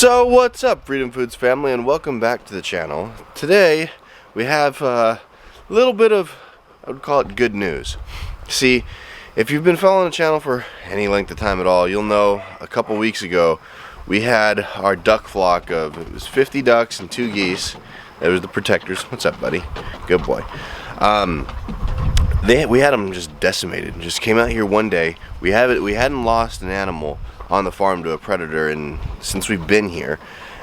So what's up, Freedom Foods family, and welcome back to the channel. Today we have a little bit of, I would call it good news. See, if you've been following the channel for any length of time at all, you'll know a couple weeks ago we had our duck flock of, it was 50 ducks and 2 geese. That was the protectors. What's up, buddy? Good boy. We had them just decimated. Just came out here one day. We hadn't lost an animal on the farm to a predator since we've been here,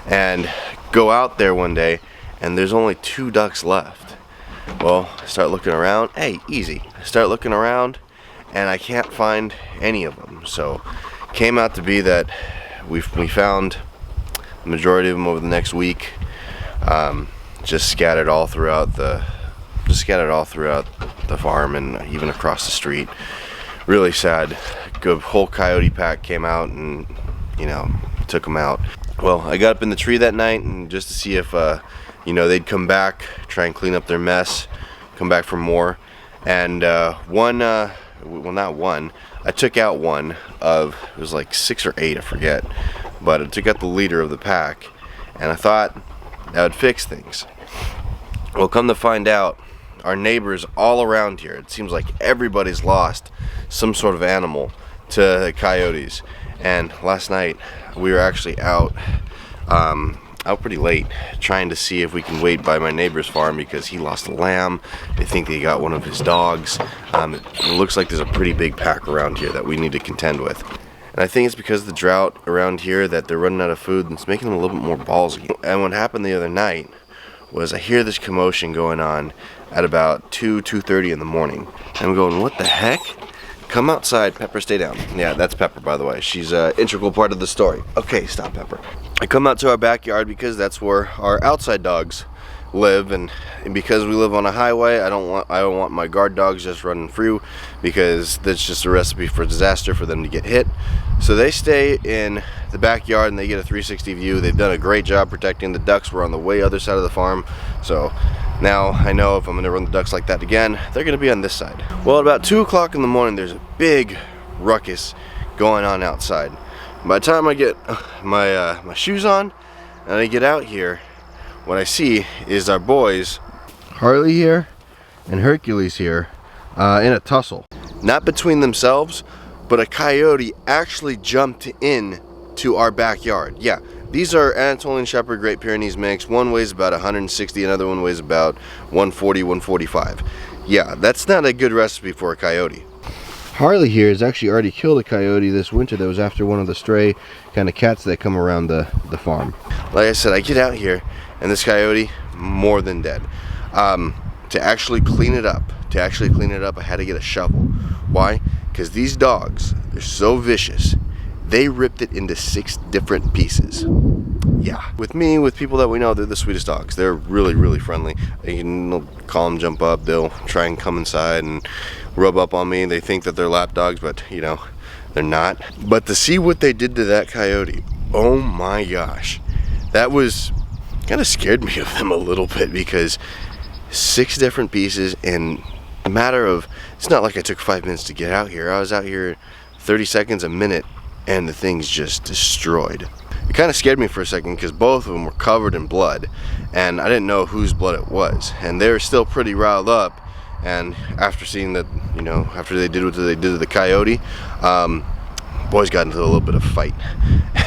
and go out there one day and there's only 2 ducks left. Well, I start looking around. Hey, easy. I start looking around and I can't find any of them. So came out to be that we found the majority of them over the next week. Just scattered all throughout the farm and even across the street. Really sad. Good whole coyote pack came out and, you know, took them out. Well, I got up in the tree that night and just to see if you know, they'd come back, try and clean up their mess, come back for more. And well, not one, I took out one of, it was like 6 or 8, I forget, but I took out the leader of the pack and I thought that would fix things. Well, come to find out, our neighbors all around here, it seems like everybody's lost some sort of animal to coyotes. And last night we were actually out pretty late trying to see if we can wait by my neighbor's farm because he lost a lamb. They think they got one of his dogs. It looks like there's a pretty big pack around here that we need to contend with. And I think it's because of the drought around here that they're running out of food and it's making them a little bit more ballsy. And what happened the other night was I hear this commotion going on at about 2:30 in the morning. And I'm going, what the heck? Come outside. Pepper, stay down. Yeah, that's Pepper, by the way. She's an integral part of the story. Okay, stop, Pepper. I come out to our backyard because that's where our outside dogs live, and because we live on a highway, I don't want my guard dogs just running through because that's just a recipe for disaster for them to get hit. So they stay in the backyard and they get a 360 view. They've done a great job protecting the ducks. We're on the way other side of the farm, so now I know if I'm going to run the ducks like that again, they're going to be on this side. Well, at about 2 o'clock in the morning, there's a big ruckus going on outside. By the time I get my shoes on and I get out here, what I see is our boys, Harley here and Hercules here, in a tussle. Not between themselves, but a coyote actually jumped in to our backyard. Yeah, these are Anatolian Shepherd Great Pyrenees mix. One weighs about 160, another one weighs about 140, 145. Yeah, that's not a good recipe for a coyote. Harley here has actually already killed a coyote this winter that was after one of the stray kind of cats that come around the farm. Like I said, I get out here and this coyote, more than dead. To actually clean it up, I had to get a shovel. Why? Because these dogs, they're so vicious. They ripped it into 6 different pieces. Yeah. With people that we know, they're the sweetest dogs. They're really, really friendly. You can call them, jump up. They'll try and come inside and rub up on me. They think that they're lap dogs, but you know, they're not. But to see what they did to that coyote, oh my gosh. That was kind of scared me of them a little bit because 6 different pieces in a matter of, it's not like I took 5 minutes to get out here. I was out here 30 seconds, a minute, and the thing's just destroyed. It kind of scared me for a second because both of them were covered in blood and I didn't know whose blood it was, and they were still pretty riled up. And after seeing that, you know, after they did what they did to the coyote, boys got into a little bit of fight,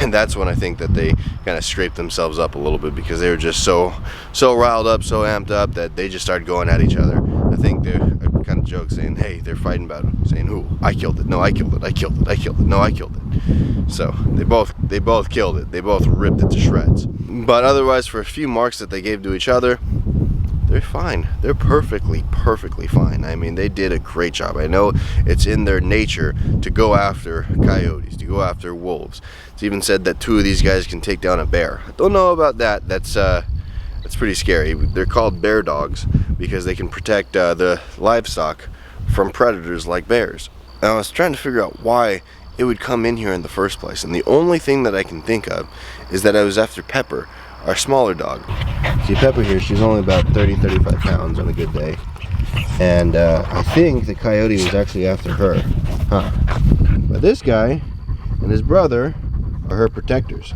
and that's when I think that they kind of scraped themselves up a little bit because they were just so riled up, so amped up that they just started going at each other. I think they're kind of joke saying, hey, they're fighting about it, saying, who? I killed it. No, I killed it. I killed it. I killed it. No, I killed it. So they both killed it. They both ripped it to shreds. But otherwise, for a few marks that they gave to each other, they're fine. They're perfectly fine. I mean, they did a great job. I know it's in their nature to go after coyotes, to go after wolves. It's even said that 2 of these guys can take down a bear. I don't know about that. That's pretty scary. They're called bear dogs because they can protect the livestock from predators like bears. And I was trying to figure out why it would come in here in the first place, and the only thing that I can think of is that I was after Pepper, our smaller dog. See, Pepper here, she's only about 30-35 pounds on a good day, and I think the coyote was actually after her. But this guy and his brother are her protectors.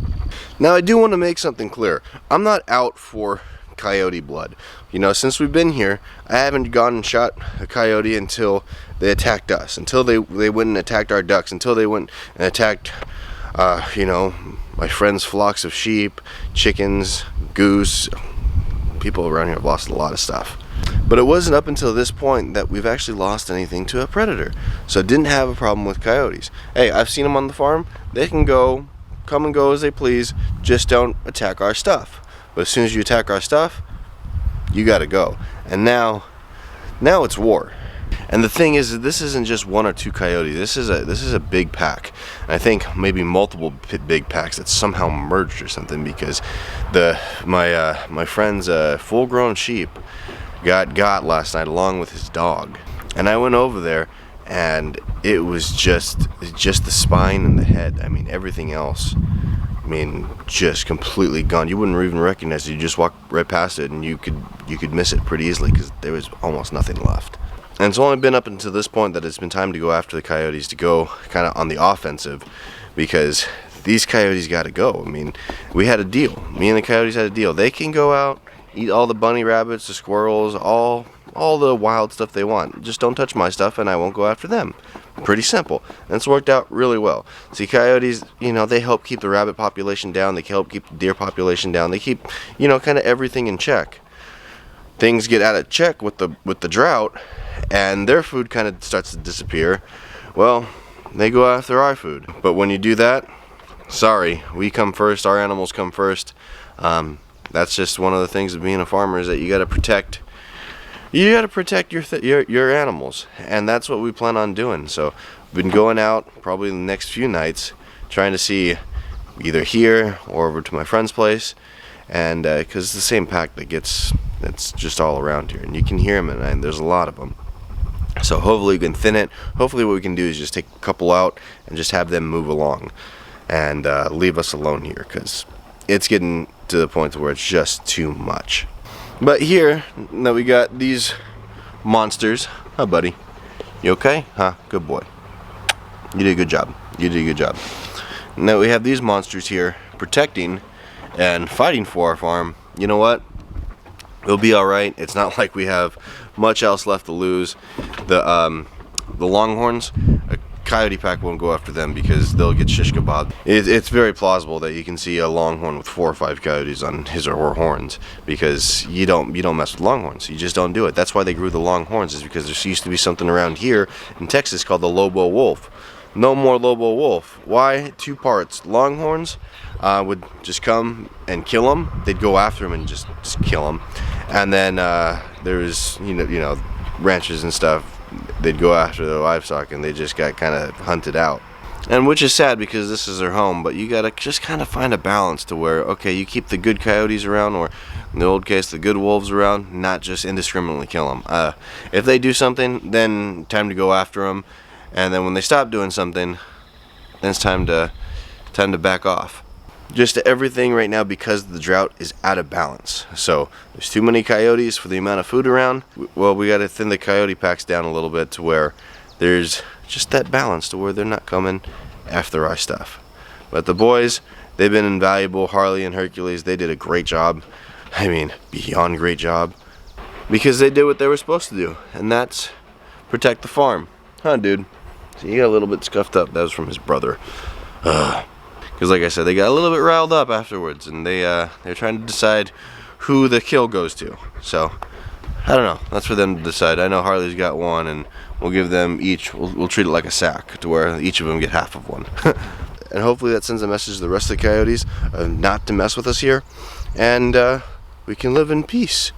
Now I do want to make something clear. I'm not out for coyote blood. You know, since we've been here, I haven't gone and shot a coyote until they attacked us, until they went and attacked our ducks, until they went and attacked you know, my friends' flocks of sheep, chickens, goose. People around here have lost a lot of stuff. But it wasn't up until this point that we've actually lost anything to a predator. So I didn't have a problem with coyotes. Hey, I've seen them on the farm. They can come and go as they please. Just don't attack our stuff. But as soon as you attack our stuff, you gotta go. And now it's war. And the thing is that this isn't just one or two coyotes. This is a big pack. And I think maybe multiple big packs that somehow merged or something, because my friend's full-grown sheep got last night along with his dog. And I went over there, and it was just the spine and the head. I mean, everything else, just completely gone. You wouldn't even recognize it. You just walk right past it, and you could miss it pretty easily because there was almost nothing left. And it's only been up until this point that it's been time to go after the coyotes, to go kind of on the offensive, because these coyotes got to go. I mean, we had a deal. Me and the coyotes had a deal. They can go out, eat all the bunny rabbits, the squirrels, all the wild stuff they want. Just don't touch my stuff, and I won't go after them. Pretty simple. And it's worked out really well. See, coyotes, you know, they help keep the rabbit population down. They help keep the deer population down. They keep, you know, kind of everything in check. Things get out of check with the drought, and their food kind of starts to disappear. Well, they go after our food. But when you do that, sorry, we come first. Our animals come first. That's just one of the things of being a farmer, is that you got to protect. You got to protect your animals, and that's what we plan on doing. So we've been going out probably the next few nights, trying to see either here or over to my friend's place, and because it's the same pack that's just all around here, and you can hear them, and there's a lot of them. So hopefully we can thin it. Hopefully what we can do is just take a couple out and just have them move along, and leave us alone here, because it's getting to the point where it's just too much. But here, now we got these monsters. Huh, buddy? You okay? Huh? Good boy. You did a good job. You did a good job. Now we have these monsters here protecting and fighting for our farm. You know what? It'll be alright. It's not like we have much else left to lose. The longhorns, a coyote pack won't go after them because they'll get shish kebab. It's very plausible that you can see a longhorn with 4 or 5 coyotes on his or her horns, because you don't mess with longhorns. You just don't do it. That's why they grew the longhorns, is because there used to be something around here in Texas called the Lobo wolf. No more Lobo wolf. Why? 2 parts. Longhorns would just come and kill them. They'd go after them and just kill them. And then there's you know ranchers and stuff. They'd go after the livestock, and they just got kind of hunted out. And which is sad, because this is their home, but you gotta just kind of find a balance to where, okay, you keep the good coyotes around, or in the old case, the good wolves around, not just indiscriminately kill them. If they do something, then time to go after them, and then when they stop doing something, then it's time to back off. Just everything right now, because the drought is out of balance. So there's too many coyotes for the amount of food around. Well, we got to thin the coyote packs down a little bit to where there's just that balance, to where they're not coming after our stuff. But the boys, they've been invaluable. Harley and Hercules, they did a great job. I mean, beyond great job, because they did what they were supposed to do, and that's protect the farm. Huh, dude? So you got a little bit scuffed up. That was from his brother. Because like I said, they got a little bit riled up afterwards, and they're trying to decide who the kill goes to. So I don't know. That's for them to decide. I know Harley's got one, and we'll give them each. We'll treat it like a sack, to where each of them get half of one. And hopefully that sends a message to the rest of the coyotes of not to mess with us here, and we can live in peace.